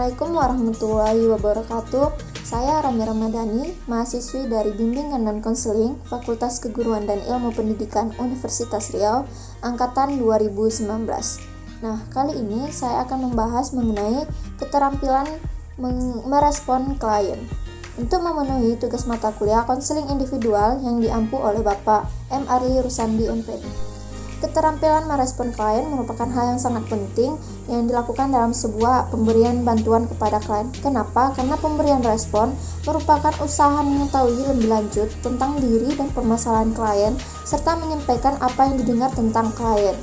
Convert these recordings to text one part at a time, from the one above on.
Assalamualaikum warahmatullahi wabarakatuh. Saya Rami Ramadhani, mahasiswi dari Bimbingan dan Konseling Fakultas Keguruan dan Ilmu Pendidikan Universitas Riau, angkatan 2019. Nah, kali ini saya akan membahas mengenai keterampilan merespon klien. Untuk memenuhi tugas mata kuliah konseling individual yang diampu oleh Bapak M. Arli Rusandi MPD. Keterampilan merespon klien merupakan hal yang sangat penting yang dilakukan dalam sebuah pemberian bantuan kepada klien. Kenapa? Karena pemberian respon merupakan usaha mengetahui lebih lanjut tentang diri dan permasalahan klien, serta menyampaikan apa yang didengar tentang klien.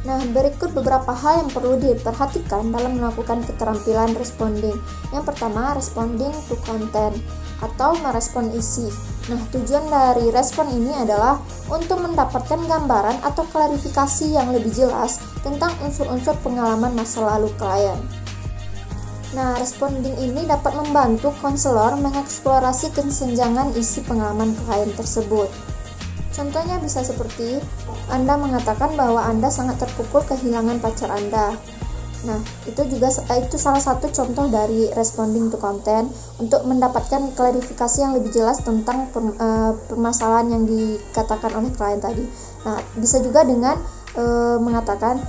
Nah, berikut beberapa hal yang perlu diperhatikan dalam melakukan keterampilan responding. Yang pertama, responding to content atau merespon isi. Nah, tujuan dari respon ini adalah untuk mendapatkan gambaran atau klarifikasi yang lebih jelas tentang unsur-unsur pengalaman masa lalu klien. Nah, responding ini dapat membantu konselor mengeksplorasi kesenjangan isi pengalaman klien tersebut. Contohnya bisa seperti Anda mengatakan bahwa Anda sangat terpukul kehilangan pacar Anda. Nah, itu salah satu contoh dari responding to content untuk mendapatkan klarifikasi yang lebih jelas tentang permasalahan yang dikatakan oleh klien tadi. Nah, bisa juga dengan mengatakan,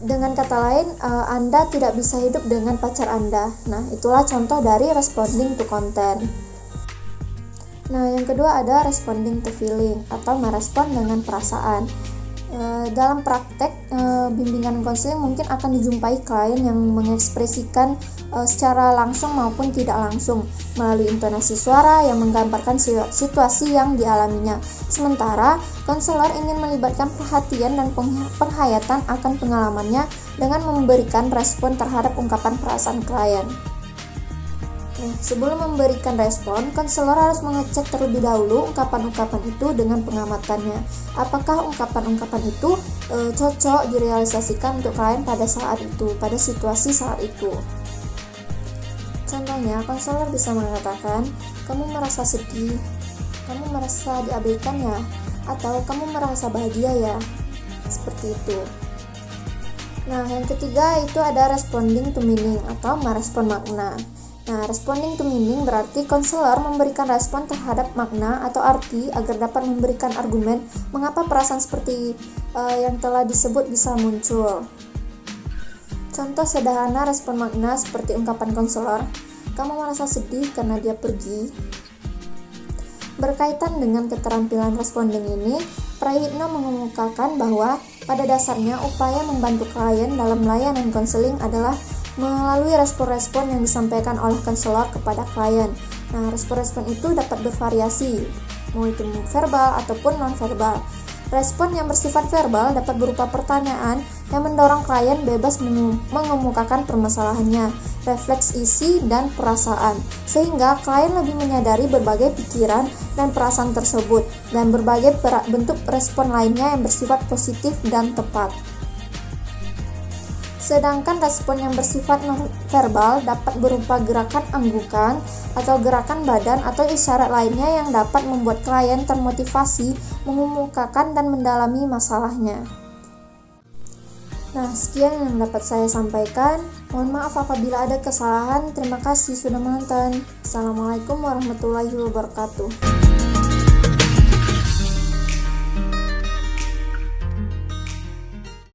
dengan kata lain, Anda tidak bisa hidup dengan pacar Anda. Nah, itulah contoh dari responding to content. Nah, yang kedua ada responding to feeling atau merespon dengan perasaan. Dalam praktek bimbingan konseling mungkin akan dijumpai klien yang mengekspresikan secara langsung maupun tidak langsung melalui intonasi suara yang menggambarkan situasi yang dialaminya. Sementara konselor ingin melibatkan perhatian dan penghayatan akan pengalamannya dengan memberikan respon terhadap ungkapan perasaan klien. Nah, sebelum memberikan respon, konselor harus mengecek terlebih dahulu ungkapan-ungkapan itu dengan pengamatannya. Apakah ungkapan-ungkapan itu cocok direalisasikan untuk klien pada saat itu, pada situasi saat itu. Contohnya, konselor bisa mengatakan, kamu merasa sedih, kamu merasa diabaikan ya, atau kamu merasa bahagia ya, seperti itu. Nah, yang ketiga itu ada responding to meaning atau merespon makna. Nah, responding to meaning berarti konselor memberikan respon terhadap makna atau arti agar dapat memberikan argumen mengapa perasaan seperti yang telah disebut bisa muncul. Contoh sederhana respon makna seperti ungkapan konselor, kamu merasa sedih karena dia pergi. Berkaitan dengan keterampilan responding ini, Prayitno mengemukakan bahwa pada dasarnya upaya membantu klien dalam layanan konseling adalah melalui respon-respon yang disampaikan oleh konselor kepada klien. Nah, respon-respon itu dapat bervariasi, mau itu verbal ataupun non-verbal. Respon yang bersifat verbal dapat berupa pertanyaan yang mendorong klien bebas mengemukakan permasalahannya, refleks isi dan perasaan, sehingga klien lebih menyadari berbagai pikiran dan perasaan tersebut, dan berbagai bentuk respon lainnya yang bersifat positif dan tepat. Sedangkan respon yang bersifat non-verbal dapat berupa gerakan anggukan atau gerakan badan atau isyarat lainnya yang dapat membuat klien termotivasi mengemukakan dan mendalami masalahnya. Nah, sekian yang dapat saya sampaikan. Mohon maaf apabila ada kesalahan. Terima kasih sudah menonton. Assalamualaikum warahmatullahi wabarakatuh.